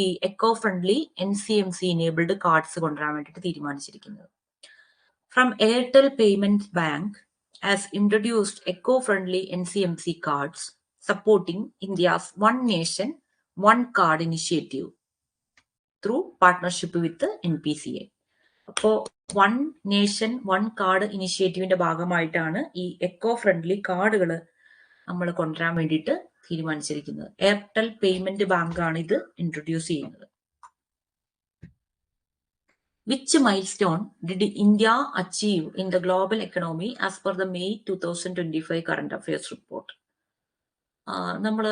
ഈ eco friendly NCMC enabled cards കൊണ്ടുവരാൻ വേണ്ടിയിട്ട് തീരുമാനിച്ചിരിക്കുന്നത്. From Airtel Payments Bank has introduced eco-friendly NCMC cards supporting India's One Nation, One Card initiative through partnership with NPCI. അപ്പോൾ വൺ നേഷൻ വൺ കാർഡ് ഇനിഷ്യേറ്റീവിന്റെ ഭാഗമായിട്ടാണ് ഈ എക്കോ ഫ്രണ്ട്ലി കാർഡുകൾ നമ്മൾ കൊണ്ടുവരാൻ വേണ്ടിയിട്ട് തീരുമാനിച്ചിരിക്കുന്നത്. എയർടെൽ പേയ്മെന്റ് ബാങ്ക് ആണ് ഇത് ഇൻട്രൊഡ്യൂസ് ചെയ്യുന്നത്. Which milestone did India achieve in the global economy as per the May 2025 current affairs report? നമ്മൾ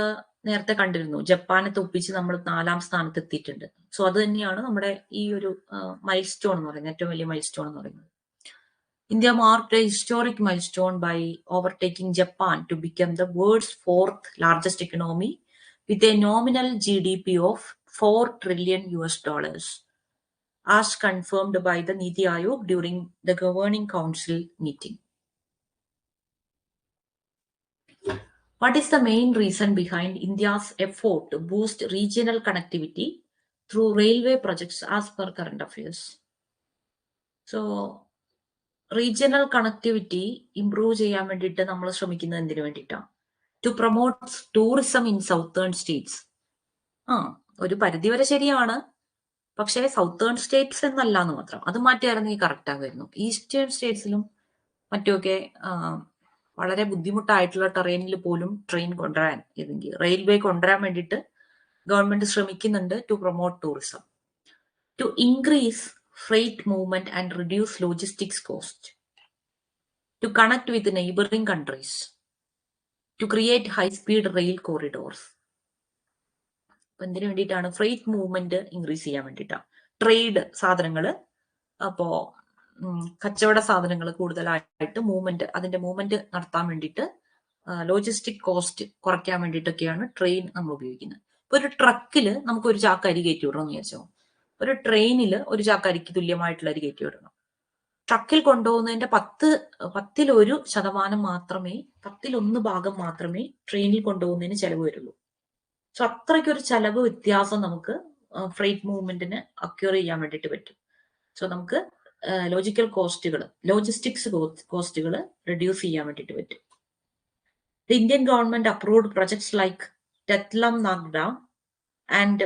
നേരത്തെ കണ്ടിരുന്നു, ജപ്പാനെ തൊപ്പിച്ച് നമ്മൾ 4ാം സ്ഥാനത്ത് എത്തിയിട്ടുണ്ട്. സോ അത് തന്നെയാണ് നമ്മുടെ ഈ ഒരു മൈൽ സ്റ്റോൺ എന്ന് പറയുന്നത്, ഏറ്റവും വലിയ മൈൽ സ്റ്റോൺ എന്ന് പറയുന്നത്. India marked a historic milestone by overtaking Japan to become the world's 4th largest economy with a nominal GDP of $4 trillion, as confirmed by the Niti Aayog during the Governing Council meeting. What is the main reason behind India's effort to boost regional connectivity through railway projects as per current affairs? So, regional connectivity improve ചെയ്യാൻ വേണ്ടിയിട്ട് നമ്മൾ ശ്രമിക്കുന്നത് എന്തിനു വേണ്ടിയിട്ടാണ്? To promote tourism in southern states. ഒരു പരിധിവരെ ശരിയാണ്, പക്ഷേ സൗത്തേൺ സ്റ്റേറ്റ്സ് എന്നല്ല എന്ന് മാത്രം. അത് മാറ്റിയായിരുന്നെങ്കിൽ കറക്റ്റ് ആകുമായിരുന്നു. ഈസ്റ്റേൺ സ്റ്റേറ്റ്സിലും മറ്റുമൊക്കെ വളരെ ബുദ്ധിമുട്ടായിട്ടുള്ള ടെറൈനിൽ പോലും ട്രെയിൻ കൊണ്ടുവരാൻ ഇല്ലെങ്കിൽ റെയിൽവേ കൊണ്ടുവരാൻ വേണ്ടിയിട്ട് ഗവൺമെന്റ് ശ്രമിക്കുന്നുണ്ട് to promote tourism, to increase freight movement and reduce logistics cost, to connect with neighboring countries, to create high-speed rail corridors. എന്തിനു വേണ്ടിയിട്ടാണ്? ഫ്രൈറ്റ് മൂവ്മെന്റ് ഇൻക്രീസ് ചെയ്യാൻ വേണ്ടിയിട്ടാണ്. ട്രേഡ് സാധനങ്ങള്, അപ്പോ കച്ചവട സാധനങ്ങൾ കൂടുതലായിട്ട് അതിന്റെ മൂവ്മെന്റ് നടത്താൻ വേണ്ടിയിട്ട് ലോജിസ്റ്റിക് കോസ്റ്റ് കുറയ്ക്കാൻ വേണ്ടിയിട്ടൊക്കെയാണ് ട്രെയിൻ നമ്മൾ ഉപയോഗിക്കുന്നത്. ഇപ്പൊ ഒരു ട്രക്കില് നമുക്ക് ഒരു ചാക്ക് അരി കയറ്റി വിടണമെന്ന് വിചാരിച്ചോ, ഒരു ട്രെയിനിൽ ഒരു ചാക്ക് അരിക്ക് തുല്യമായിട്ടുള്ള അരി കയറ്റി വിടണം. ട്രക്കിൽ കൊണ്ടുപോകുന്നതിന്റെ 10% മാത്രമേ, 1/10 മാത്രമേ ട്രെയിനിൽ കൊണ്ടുപോകുന്നതിന് ചെലവ് വരുള്ളൂ. സോ അത്രയ്ക്കൊരു ചെലവ് വ്യത്യാസം നമുക്ക് ഫ്രൈറ്റ് മൂവ്മെന്റിന് അക്യൂർ ചെയ്യാൻ വേണ്ടിയിട്ട് പറ്റും. സോ നമുക്ക് ലോജിസ്റ്റിക്സ് കോസ്റ്റുകൾ റെഡ്യൂസ് ചെയ്യാൻ വേണ്ടിയിട്ട് പറ്റും. The Indian government approved projects like Tetlam Nagda and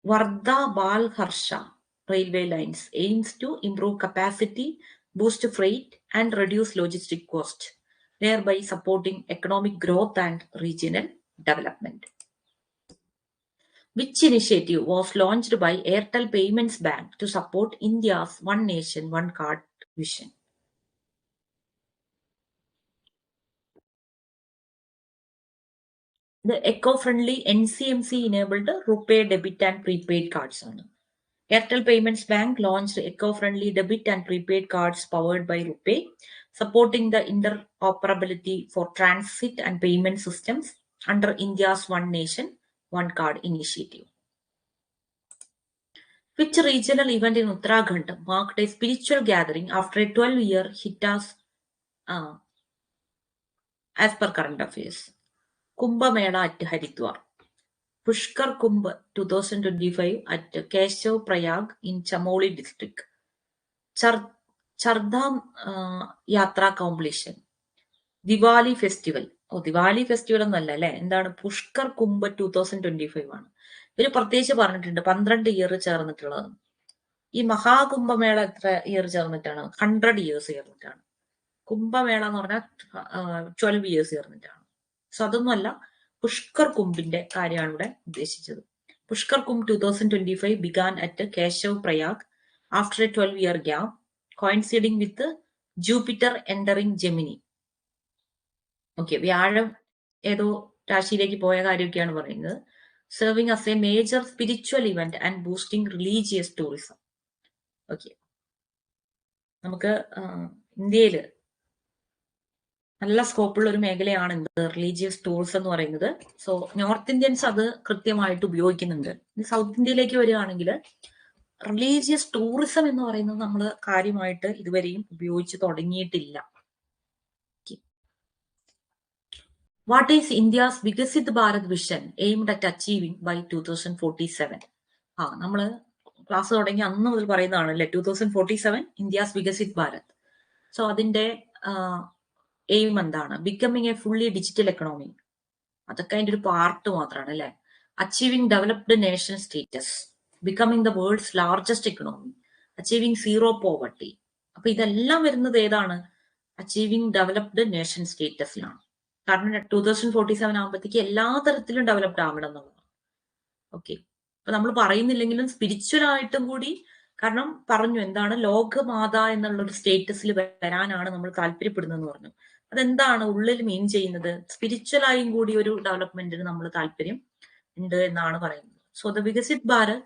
Wardha Balharsha railway lines aims to improve capacity, boost freight, and reduce logistic cost, thereby supporting economic growth and regional development. Which initiative was launched by Airtel Payments Bank to support India's One Nation, One Card vision? The eco-friendly NCMC-enabled RuPay debit and prepaid cards. Airtel Payments Bank launched eco-friendly debit and prepaid cards powered by RuPay, supporting the interoperability for transit and payment systems under India's One Nation, One Card initiative. Which regional event in Uttarakhand marked a spiritual gathering after a 12-year hiatus as per current affairs? Kumbh Mela at Haridwar. Pushkar Kumbh 2025 at Keshav Prayag in Chamoli district. Chardham Yatra completion. Diwali festival. Diwali festival എന്നല്ല അല്ലെ, എന്താണ്? പുഷ്കർ കുംഭ് 2025 ആണ്. ഇവര് പ്രത്യേകിച്ച് പറഞ്ഞിട്ടുണ്ട് 12 year ചേർന്നിട്ടുള്ളത്. ഈ മഹാകുംഭമേള എത്ര year ചേർന്നിട്ടാണ്? 100 ഇയേഴ്സ് ചേർന്നിട്ടാണ്. കുംഭമേള എന്ന് പറഞ്ഞാൽ 12 ഇയേഴ്സ് ചേർന്നിട്ടാണ്. സോ അതൊന്നുമല്ല, പുഷ്കർ കുംഭിന്റെ കാര്യമാണ് ഇവിടെ ഉദ്ദേശിച്ചത്. Pushkar Kumbh 2025 began at Keshav Prayag after a 12-year gap, coinciding with Jupiter entering Gemini. Okay, വ്യാഴം ഏതോ രാശിയിലേക്ക് പോയ കാര്യമൊക്കെയാണ് പറയുന്നത്. Serving as a major spiritual event and boosting religious tourism. Okay, നമുക്ക് ഇന്ത്യയില് നല്ല സ്കോപ്പുള്ള ഒരു മേഖലയാണ് എന്ത്? റിലീജിയസ് ടൂറിസം എന്ന് പറയുന്നത്. സോ നോർത്ത് ഇന്ത്യൻസ് അത് കൃത്യമായിട്ട് ഉപയോഗിക്കുന്നുണ്ട്. സൗത്ത് ഇന്ത്യയിലേക്ക് വരികയാണെങ്കിൽ റിലീജിയസ് ടൂറിസം എന്ന് പറയുന്നത് നമ്മൾ കാര്യമായിട്ട് ഇതുവരെയും ഉപയോഗിച്ച് തുടങ്ങിയിട്ടില്ല. What is India's Viksit Bharat vision aimed at achieving by 2047? നമ്മള് ക്ലാസ് തുടങ്ങി അന്ന് മുതൽ പറയുന്നതാണ് അല്ലെ, 2047 ഇന്ത്യസ് വികസിത് ഭാരത്. സോ അതിന്റെ എയിം എന്താണ്? Becoming a fully digital economy. അതൊക്കെ അതിന്റെ ഒരു പാർട്ട് മാത്രമാണ് അല്ലെ. Achieving developed nation status, becoming the world's largest economy, achieving zero poverty. അപ്പൊ ഇതെല്ലാം വരുന്നത് ഏതാണ്? അച്ചീവിംഗ് ഡെവലപ്ഡ് നേഷൻ സ്റ്റേറ്റസിലാണ്. കാരണം 2047 ആകുമ്പോഴത്തേക്ക് എല്ലാ തരത്തിലും ഡെവലപ്ഡ് ആവണം എന്നുള്ളതാണ്. ഓക്കെ, അപ്പൊ നമ്മൾ പറയുന്നില്ലെങ്കിലും സ്പിരിച്വൽ ആയിട്ടും കൂടി, കാരണം പറഞ്ഞു എന്താണ് ലോകമാത എന്നുള്ള ഒരു സ്റ്റേറ്റസിൽ വരാനാണ് നമ്മൾ താല്പര്യപ്പെടുന്നതെന്ന് പറഞ്ഞു. അതെന്താണ് ഉള്ളിൽ മീൻ ചെയ്യുന്നത്? സ്പിരിച്വലായും കൂടി ഒരു ഡെവലപ്മെന്റിന് നമ്മൾ താല്പര്യം ഉണ്ട് എന്നാണ് പറയുന്നത്. So the Viksit Bharat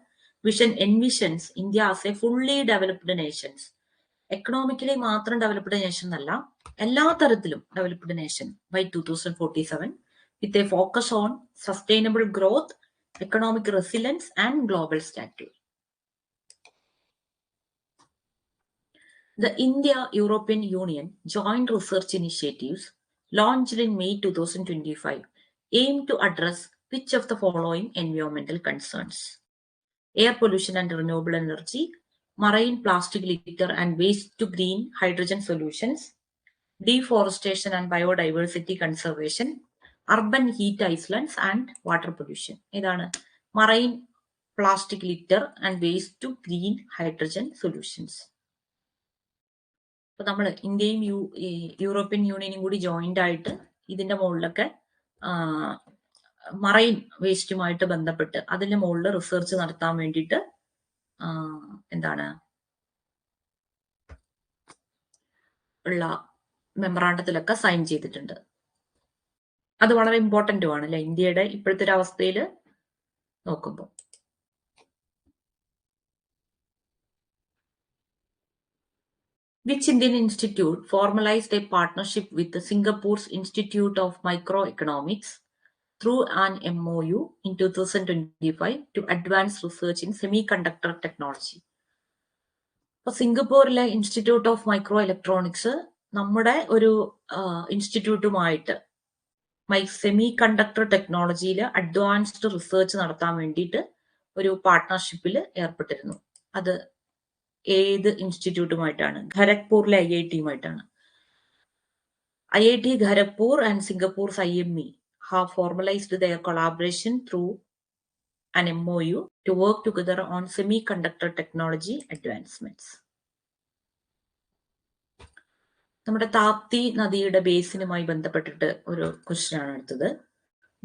vision envisions India as a fully developed nations. Economically മാത്രം ഡെവലപ്ഡ് നേഷൻ എന്നല്ല, എല്ലാ തരത്തിലും developed nation by 2047 with a focus on sustainable growth, economic resilience and global stature. The India-European Union joint research initiatives launched in May 2025 aim to address which of the following environmental concerns? Air pollution and renewable energy, marine plastic litter and waste to green hydrogen solutions, deforestation and biodiversity conservation, urban heat islands and water pollution. ഇതാണ് marine plastic litter and waste to green hydrogen solutions. അപ്പോൾ നമ്മൾ ഇന്ത്യയും European യൂണിയനും കൂടി joint ആയിട്ട് ഇതിന്റെ മുകളിലൊക്കെ marine വേസ്റ്റുമായിട്ട് ബന്ധപ്പെട്ട് അതിന്റെ മുകളിൽ റിസർച്ച് നടത്താൻ വേണ്ടിയിട്ട് എന്താണ് ഉള്ള മെമ്മറാണ്ടത്തിലൊക്കെ സൈൻ ചെയ്തിട്ടുണ്ട്. അത് വളരെ ഇമ്പോർട്ടന്റുമാണ് അല്ലെ ഇന്ത്യയുടെ ഇപ്പോഴത്തെ ഒരു അവസ്ഥയിൽ നോക്കുമ്പോൾ. Which Indian institute formalized a partnership with the Singapore's Institute of Microeconomics through an MOU in 2025 to advance research in semiconductor technology? അപ്പോൾ സിംഗപ്പൂരിലെ ഇൻസ്റ്റിറ്റ്യൂട്ട് ഓഫ് മൈക്രോ ഇലക്ട്രോണിക്സ് നമ്മുടെ ഒരു ഇൻസ്റ്റിറ്റ്യൂട്ടുമായിട്ട് സെമി കണ്ടക്ടർ ടെക്നോളജിയിൽ അഡ്വാൻസ്ഡ് റിസർച്ച് നടത്താൻ വേണ്ടിയിട്ട് ഒരു പാർട്ട്ണർഷിപ്പിൽ ഏർപ്പെട്ടിരുന്നു. അത് ഏത് ഇൻസ്റ്റിറ്റ്യൂട്ടുമായിട്ടാണ്? ഖരഗ്പൂരിലെ IIT-യുമായിട്ടാണ്. IIT Kharagpur and Singapore's IME have formalized their collaboration through an MOU to work together on semiconductor technology advancements. നമ്മുടെ താപ്തി നദിയുടെ ബേസിനുമായി ബന്ധപ്പെട്ടിട്ട് ഒരു ക്വസ്റ്റ്യൻ ആണ് അടുത്തത്.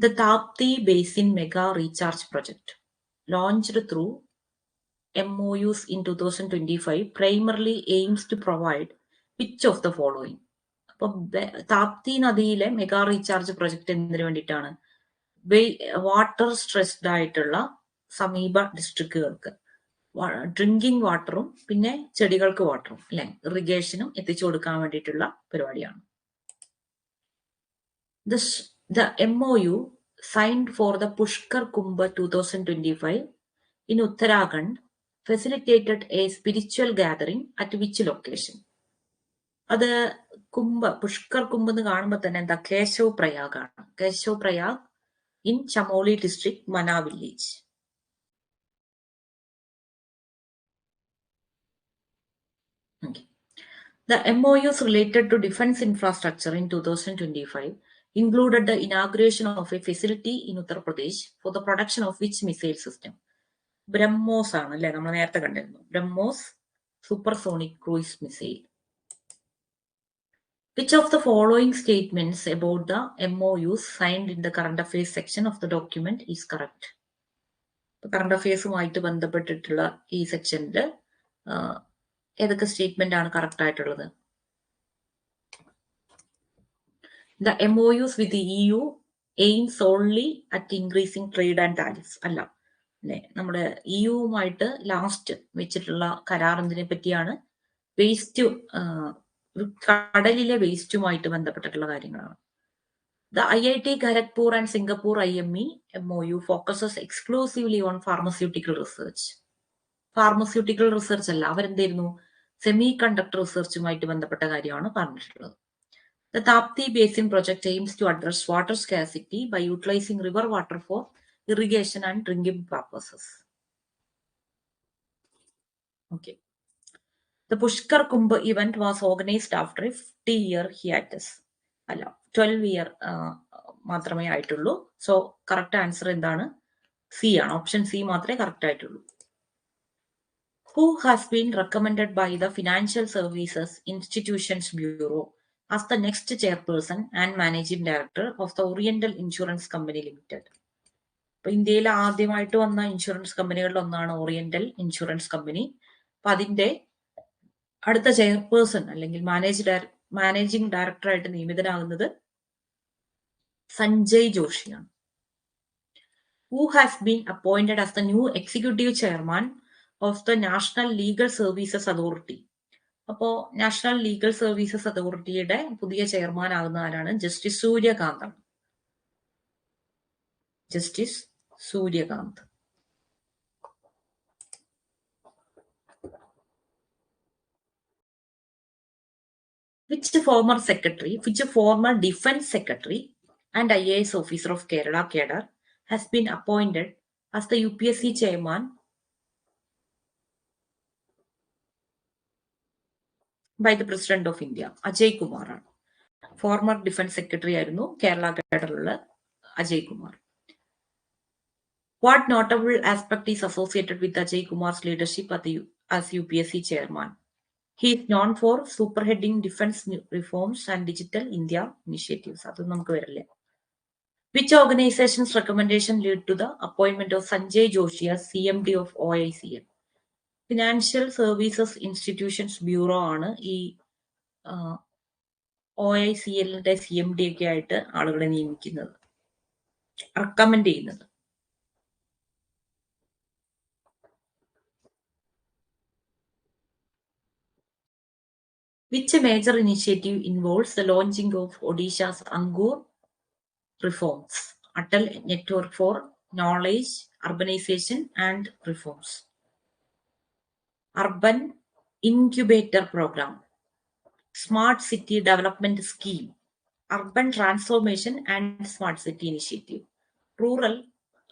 The Tapti Basin Mega Recharge Project, launched through MOUs in 2025, primarily aims to provide which of the following? അപ്പോൾ താപ്തി നദിയിലെ mega recharge project എന്തിനു വേണ്ടിയിട്ടാണ്? വാട്ടർ സ്ട്രെസ്ഡ് ആയിട്ടുള്ള സമീപ ഡിസ്ട്രിക്റ്റുകൾക്ക് ഡ്രിങ്കിങ് വാട്ടറും പിന്നെ ചെടികൾക്ക് വാട്ടറും അല്ലെ ഇറിഗേഷനും എത്തിച്ചു കൊടുക്കാൻ വേണ്ടിയിട്ടുള്ള പരിപാടിയാണ്. The MOU signed for the Pushkar Kumbh 2025 in Uttarakhand facilitated a spiritual gathering at which location? അത് പുഷ്കർ കുംഭ് എന്ന് കാണുമ്പോൾ തന്നെ എന്താ? കേശവ് പ്രയാഗ് ആണ്. Keshav Prayag in Chamoli district, Mana village. The MOUs related to defense infrastructure in 2025 included the inauguration of a facility in Uttar Pradesh for the production of which missile system? BrahMos ആണ് അല്ലെ, നമ്മൾ നേരത്തെ കണ്ടിരുന്നു. BrahMos supersonic cruise missile. Which of the following statements about the MOUs signed in the current affairs section of the document is correct? Current അഫയേഴ്സുമായിട്ട് ബന്ധപ്പെട്ടിട്ടുള്ള ഈ സെക്ഷനിൽ ഏതൊക്കെ സ്റ്റേറ്റ്മെന്റ് ആണ് കറക്റ്റ് ആയിട്ടുള്ളത്? The MOUs with the EU aim solely at increasing trade and tariffs. അല്ല അല്ലെ, നമ്മുടെ EUവുമായിട്ട് ലാസ്റ്റ് വെച്ചിട്ടുള്ള കരാർ എന്തിനെ പറ്റിയാണ്? വേസ്റ്റ്, കടലിലെ വേസ്റ്റുമായിട്ട് ബന്ധപ്പെട്ടിട്ടുള്ള കാര്യങ്ങളാണ്. The IIT Kharagpur and Singapore IME MOU focuses exclusively on pharmaceutical research. Pharmaceutical research അല്ല, അവരെന്തായിരുന്നു? സെമി കണ്ടക്ടർ റിസർച്ചുമായിട്ട് ബന്ധപ്പെട്ട കാര്യമാണ് പറഞ്ഞിട്ടുള്ളത്. The Tapti Basin project aims to address water scarcity by utilizing river water for irrigation and drinking purposes. Okay. The Pushkar Kumbh event was organized after a 50-year hiatus. അല്ല, 12-year മാത്രമേ ആയിട്ടുള്ളൂ. So correct answer എന്താണ്? C ആണ്. Option C മാത്രമേ correct ആയിട്ടുള്ളൂ. Who has been recommended by the Financial Services Institutions Bureau as the next chairperson and managing director of the Oriental Insurance Company Limited? ഇപ്പൊ ഇന്ത്യയിൽ ആദ്യമായിട്ട് വന്ന ഇൻഷുറൻസ് കമ്പനികളിൽ ഒന്നാണ് ഓറിയന്റൽ ഇൻഷുറൻസ് കമ്പനി. അപ്പൊ അതിന്റെ അടുത്ത ചെയർപേഴ്സൺ അല്ലെങ്കിൽ മാനേജിംഗ് ഡയറക്ടറായിട്ട് നിയമിതനാകുന്നത് സഞ്ജയ് ജോഷിയാണ്. Who has been appointed as the new executive chairman of the National Legal Services Authority? അപ്പോ നാഷണൽ ലീഗൽ സർവീസസ് അതോറിറ്റിയുടെ പുതിയ ചെയർമാൻ ആകുന്ന ആരാണ്? ജസ്റ്റിസ് സൂര്യകാന്ത് ആണ്. Justice Surya Kant. Which former defense secretary and IAS officer of Kerala cadre has been appointed as the UPSC chairman by the President of India? Ajay Kumar ആണ്. Former defence secretary ആയിരുന്നു Kerala കേഡറിലുള്ള Ajay Kumar. What notable aspect is associated with Ajay Kumar's leadership as UPSC chairman? He is known for superheading defense reforms and digital India initiatives. അതൊന്നും നമുക്ക് വരില്ല. Which organization's recommendation led to the appointment of Sanjay Joshi as CMD of OICL? Financial services institutions bureau ആണ് ഈ OICLന്റെ CMD ഒക്കെ ആയിട്ട് ആളുകളെ നിയമിക്കുന്നത്, recommend ചെയ്യുന്നത്. Which major initiative involves the launching of Odisha's Angur reforms? Atal Network for Knowledge, Urbanization and Reforms. Urban Incubator Program. Smart City Development Scheme. Urban Transformation and Smart City Initiative. Rural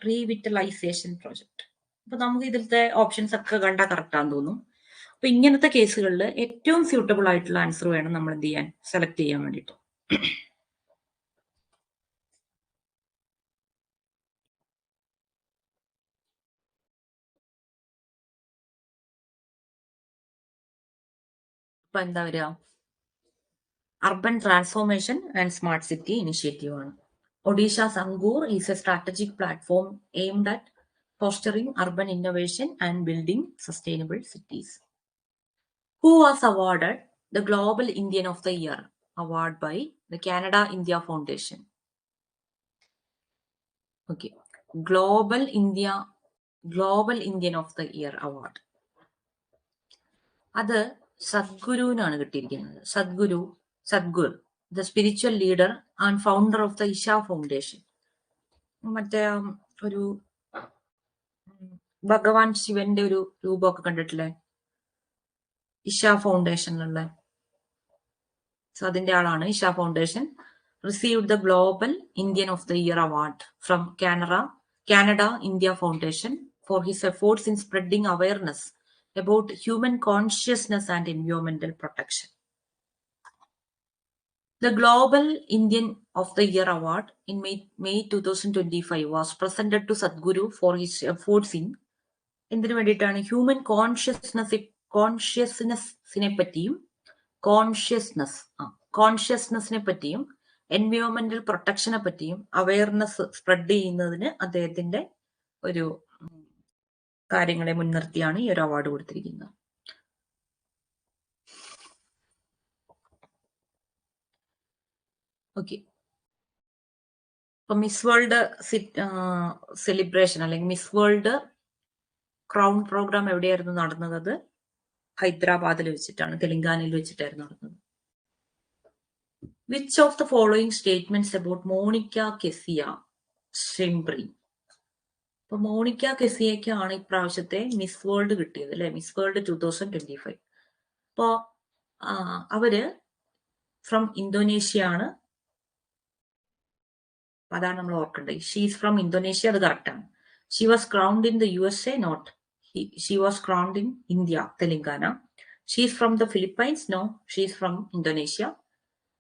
Revitalization Project. അപ്പോൾ നമുക്ക് ഇതിലത്തെ options ഒക്കെ കണ്ടാൽ correct ആണെന്ന് തോന്നും. അപ്പൊ ഇങ്ങനത്തെ കേസുകളിൽ ഏറ്റവും സ്യൂട്ടബിൾ ആയിട്ടുള്ള ആൻസർ വേണം നമ്മൾ എന്ത് ചെയ്യാൻ, സെലക്ട് ചെയ്യാൻ വേണ്ടിയിട്ട്. അപ്പൊ എന്താ വരിക? Urban transformation and smart city initiative ആണ്. Odisha's Angur is a strategic platform aimed at fostering urban innovation and building sustainable cities. Who was awarded the Global Indian of the Year award by the Canada India Foundation? Okay, Global Indian of the Year award. അത് സദ്ഗുരുവിനാണ് കിട്ടിയിരിക്കുന്നത്. സദ്ഗുർ, the spiritual leader and founder of the Isha Foundation. മറ്റേ ഒരു ഭഗവാൻ ശിവന്റെ ഒരു രൂപമൊക്കെ കണ്ടിട്ടില്ലേ Isha ഫൗണ്ടേഷനിലുള്ള? So അതിന്റെ ആളാണ്. Isha foundation received the Global Indian of the Year award from Canada India Foundation for his efforts in spreading awareness about human consciousness and environmental protection. The Global Indian of the Year award in May 2025 was presented to Sadhguru for his efforts in എന്തിനു വേണ്ടിയിട്ടാണ്? Human കോൺഷ്യസ്നെസ്സിനെ പറ്റിയും എൻവയോൺമെന്റൽ പ്രൊട്ടക്ഷനെ പറ്റിയും awareness spread ചെയ്യുന്നതിന് അദ്ദേഹത്തിന്റെ ഒരു കാര്യങ്ങളെ മുൻനിർത്തിയാണ് ഈ ഒരു അവാർഡ് കൊടുത്തിരിക്കുന്നത്. ഓക്കെ, ഇപ്പൊ മിസ് വേൾഡ് സെലിബ്രേഷൻ അല്ലെങ്കിൽ മിസ് വേൾഡ് ക്രൗൺ പ്രോഗ്രാം എവിടെയായിരുന്നു നടന്നത്? ഹൈദരാബാദിൽ വെച്ചിട്ടാണ്, തെലങ്കാനയിൽ വെച്ചിട്ടായിരുന്നു നടന്നത്. Which of the following statements about Monica Kessia Shimbri? അപ്പൊ മോണിക്ക കെസിയയ്ക്കാണ് ഇപ്രാവശ്യത്തെ മിസ് വേൾഡ് കിട്ടിയത് അല്ലെ, മിസ് വേൾഡ് 2025. അപ്പോ അവര് ഫ്രം ഇന്തോനേഷ്യ ആണ്, അതാണ് നമ്മൾ ഓർക്കേണ്ടത്. ഷീസ് ഫ്രം ഇന്തോനേഷ്യ, അത് കറക്റ്റ് ആണ്. She was crowned in the USA, not. She was crowned in India, Telangana. She's from the Philippines, no, she's from Indonesia.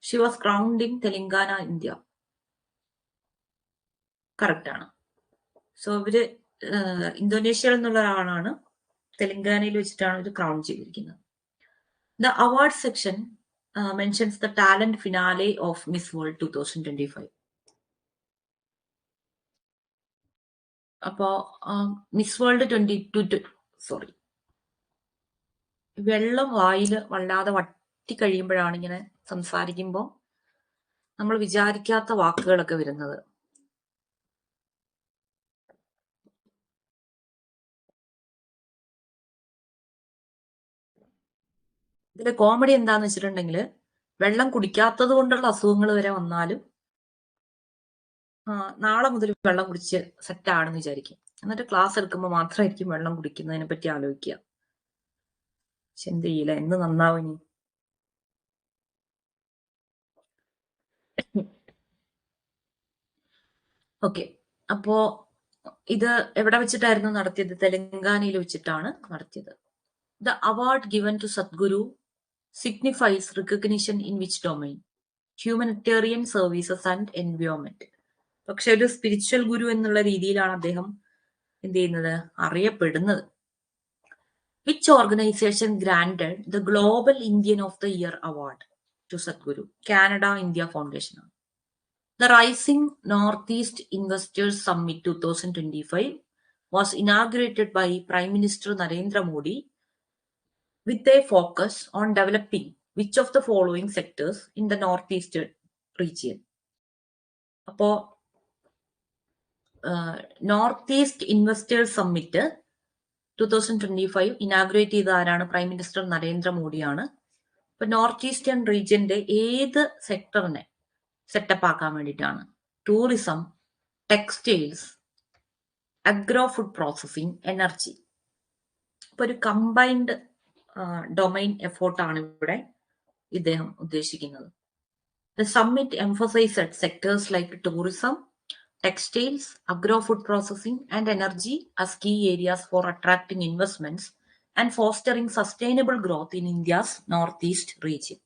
She was crowned in Telangana, India, correct ആണ്. So ഇവര് ഇന്തോനേഷ്യയിൽ നിന്നുള്ള ആളാണ്, തെലങ്കാനയിൽ വെച്ചിട്ടാണ് ഇവർ ക്രൗൺ ചെയ്തിരിക്കുന്നത്. The award section mentions the talent finale of Miss World 2025. അപ്പോ മിസ് വേൾഡ് 22 വെള്ളം വായില് വല്ലാതെ വറ്റി കഴിയുമ്പോഴാണ് ഇങ്ങനെ സംസാരിക്കുമ്പോൾ നമ്മൾ വിചാരിക്കാത്ത വാക്കുകളൊക്കെ വരുന്നത്. ഇതിലെ കോമഡി എന്താന്ന് വെച്ചിട്ടുണ്ടെങ്കിൽ, വെള്ളം കുടിക്കാത്തത് കൊണ്ടുള്ള അസുഖങ്ങൾ വരെ വന്നാലും നാളെ മുതൽ വെള്ളം കുടിച്ച് സെറ്റ് ആണെന്ന് വിചാരിക്കും. എന്നിട്ട് ക്ലാസ് എടുക്കുമ്പോൾ മാത്രമായിരിക്കും വെള്ളം കുടിക്കുന്നതിനെ പറ്റി ആലോചിക്കുക. പക്ഷെ എന്ത് ചെയ്യില്ല, എന്ന് നന്നാവും ഇനി. ഓക്കെ, അപ്പോ ഇത് എവിടെ വെച്ചിട്ടായിരുന്നു നടത്തിയത്? തെലങ്കാനയിൽ വെച്ചിട്ടാണ് നടത്തിയത്. The award given to Sadhguru signifies recognition in which domain? Humanitarian services and environment. പക്ഷെ ഒരു സ്പിരിച്വൽ ഗുരു എന്നുള്ള രീതിയിലാണ് അദ്ദേഹം എന്ത് ചെയ്യുന്നത്, അറിയപ്പെടുന്നത്. Which organization granted the Global Indian of the Year award to Sadhguru? Canada India Foundation. The Rising Northeast Investors Summit 2025 was inaugurated by Prime Minister Narendra Modi with a focus on developing which of the following sectors in the Northeastern region? അപ്പോൾ north east investors summit 2025 inaugurate ചെയ്ത ആരാണ്? Prime minister നരേന്ദ്രമോദിയാണ്. ഇപ്പൊ north eastern റീജിയന്റെ ഏത് സെക്ടറിനെ setup ആക്കാൻ വേണ്ടിയിട്ടാണ്? Tourism, textiles, agro food processing, energy. ഇപ്പൊ ഒരു കമ്പൈൻഡ് ഡൊമൈൻ എഫോർട്ടാണ് ഇവിടെ ഇദ്ദേഹം ഉദ്ദേശിക്കുന്നത്. The summit emphasized sectors like tourism, textiles, agro-food processing, and energy as key areas for attracting investments and fostering sustainable growth in India's northeast region.